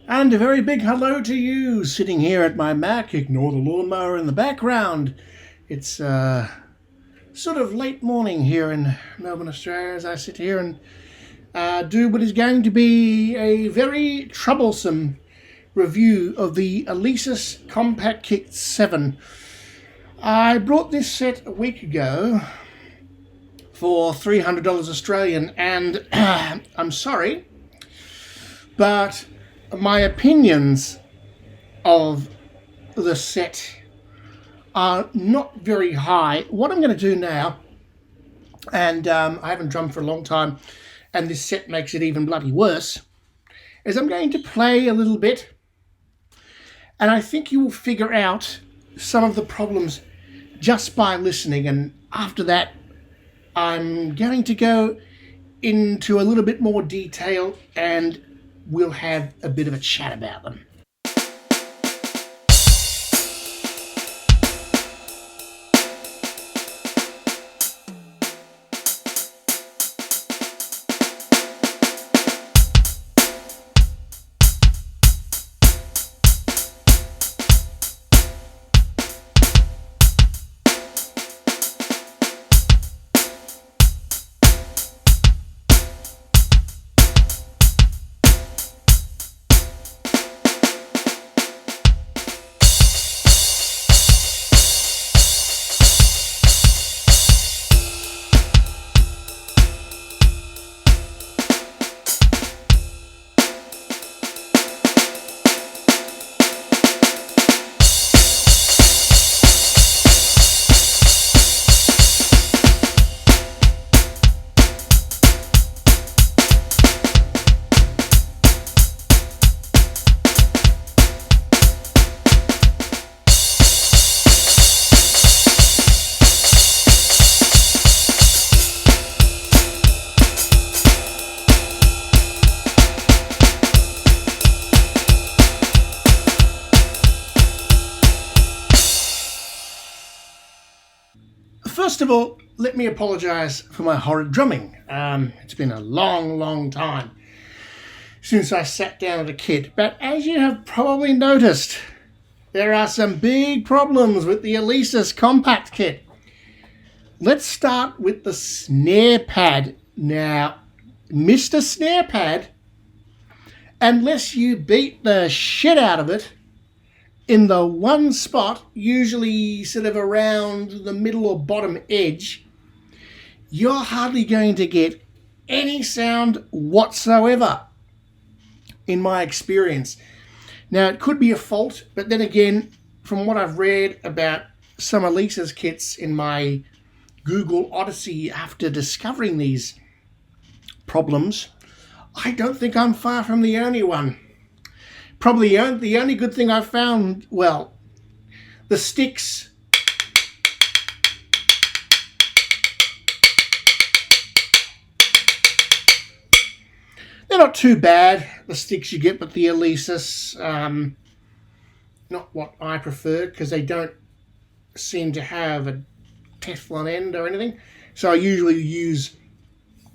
And a very big hello to you sitting here at my Mac. Ignore the lawnmower in the background. It's sort of late morning here in Melbourne, Australia, as I sit here and do what is going to be a very troublesome review of the Alesis CompactKit 7. I brought this set a week ago for $300 Australian, and I'm sorry, but my opinions of the set are not very high. What I'm going to do now, and I haven't drummed for a long time, and this set makes it even bloody worse, is I'm going to play a little bit, and I think you will figure out some of the problems just by listening, and after that I'm going to go into a little bit more detail and we'll have a bit of a chat about them. First of all, let me apologise for my horrid drumming. It's been a long time since I sat down at a kit, but as you have probably noticed, there are some big problems with the Alesis CompactKit. Let's start with the snare pad. Now, Mr. Snare Pad, unless you beat the shit out of it in the one spot, usually sort of around the middle or bottom edge, you're hardly going to get any sound whatsoever, in my experience. Now, it could be a fault, but then again, from what I've read about some Alesis kits in my Google Odyssey after discovering these problems, I don't think I'm far from the only one. Probably the only good thing I've found, well, the sticks. They're not too bad, the sticks you get with the Alesis. Not what I prefer, because they don't seem to have a Teflon end or anything. So I usually use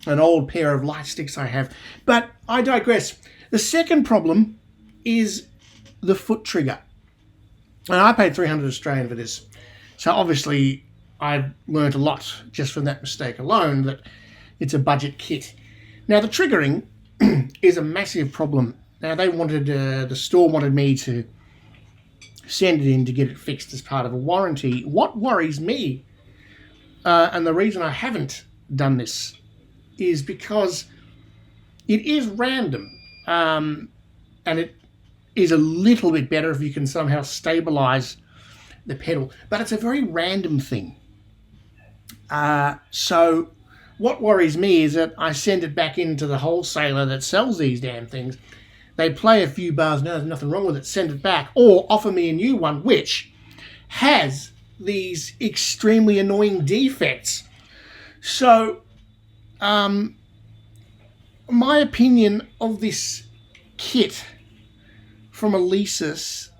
an old pair of light sticks I have. But I digress. The second problem is the foot trigger. And I paid 300 Australian for this. So obviously I've learned a lot just from that mistake alone, that it's a budget kit. Now the triggering is a massive problem. Now they wanted, the store wanted me to send it in to get it fixed as part of a warranty. What worries me, and the reason I haven't done this, is because it is random. And it is a little bit better if you can somehow stabilize the pedal, but it's a very random thing. So what worries me is that I send it back into the wholesaler that sells these damn things. They play a few bars, no, there's nothing wrong with it, send it back, or offer me a new one which has these extremely annoying defects. So my opinion of this kit from Alesis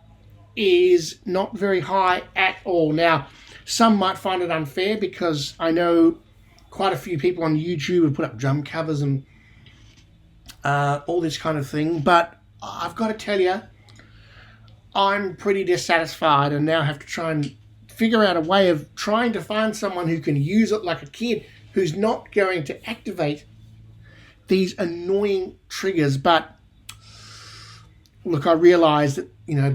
is not very high at all. Now, some might find it unfair because I know quite a few people on YouTube have put up drum covers and all this kind of thing, but I've got to tell you, I'm pretty dissatisfied and now have to try and figure out a way of trying to find someone who can use it like a kid, who's not going to activate these annoying triggers. But look, I realise that,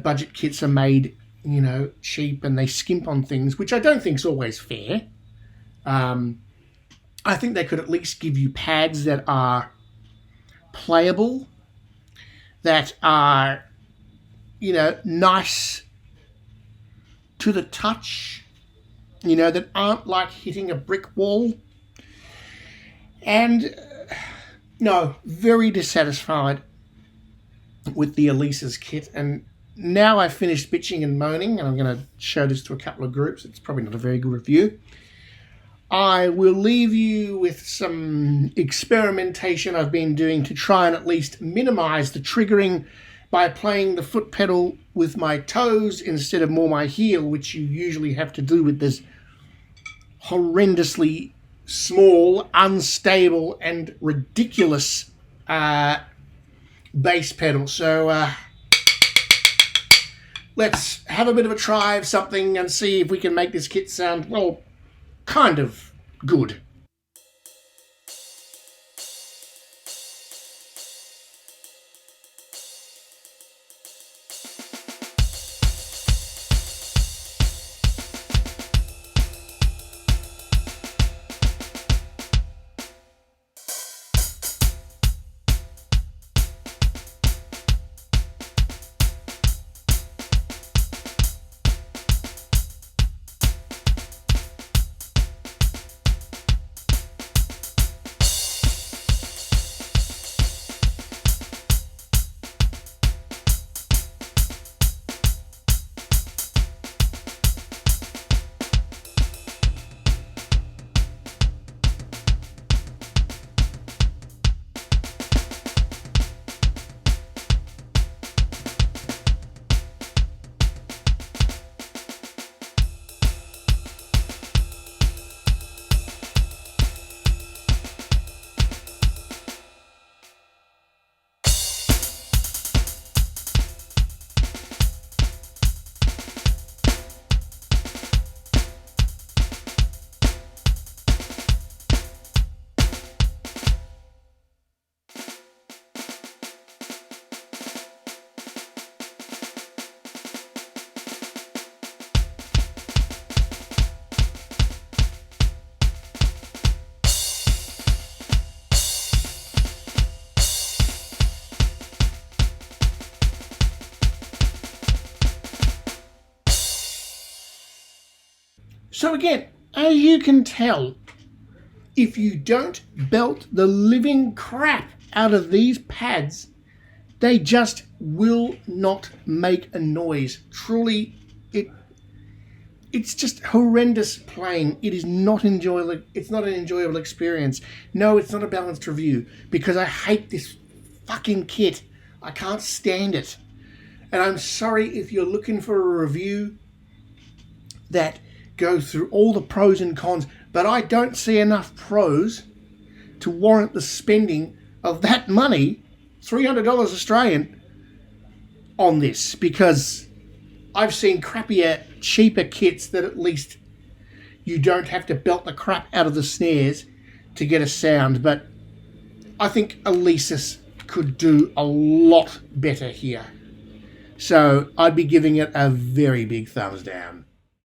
budget kits are made, cheap, and they skimp on things, which I don't think is always fair. I think they could at least give you pads that are playable, that are, nice to the touch, that aren't like hitting a brick wall. And no, very dissatisfied with the Alesis kit. And now I've finished bitching and moaning, and I'm going to show this to a couple of groups. It's probably not a very good review. I will leave you with some experimentation I've been doing to try and at least minimize the triggering by playing the foot pedal with my toes instead of more my heel, which you usually have to do with this horrendously small, unstable, and ridiculous bass pedal. So let's have a bit of a try of something and see if we can make this kit sound, well, kind of good. So again, as you can tell, if you don't belt the living crap out of these pads, they just will not make a noise. Truly, it's just horrendous playing. It is not enjoyable. It's not an enjoyable experience. No, it's not a balanced review because I hate this fucking kit. I can't stand it. And I'm sorry if you're looking for a review that goes through all the pros and cons, but I don't see enough pros to warrant the spending of that money, $300 Australian, on this, because I've seen crappier, cheaper kits that at least you don't have to belt the crap out of the snares to get a sound. But I think Alesis could do a lot better here. So I'd be giving it a very big thumbs down.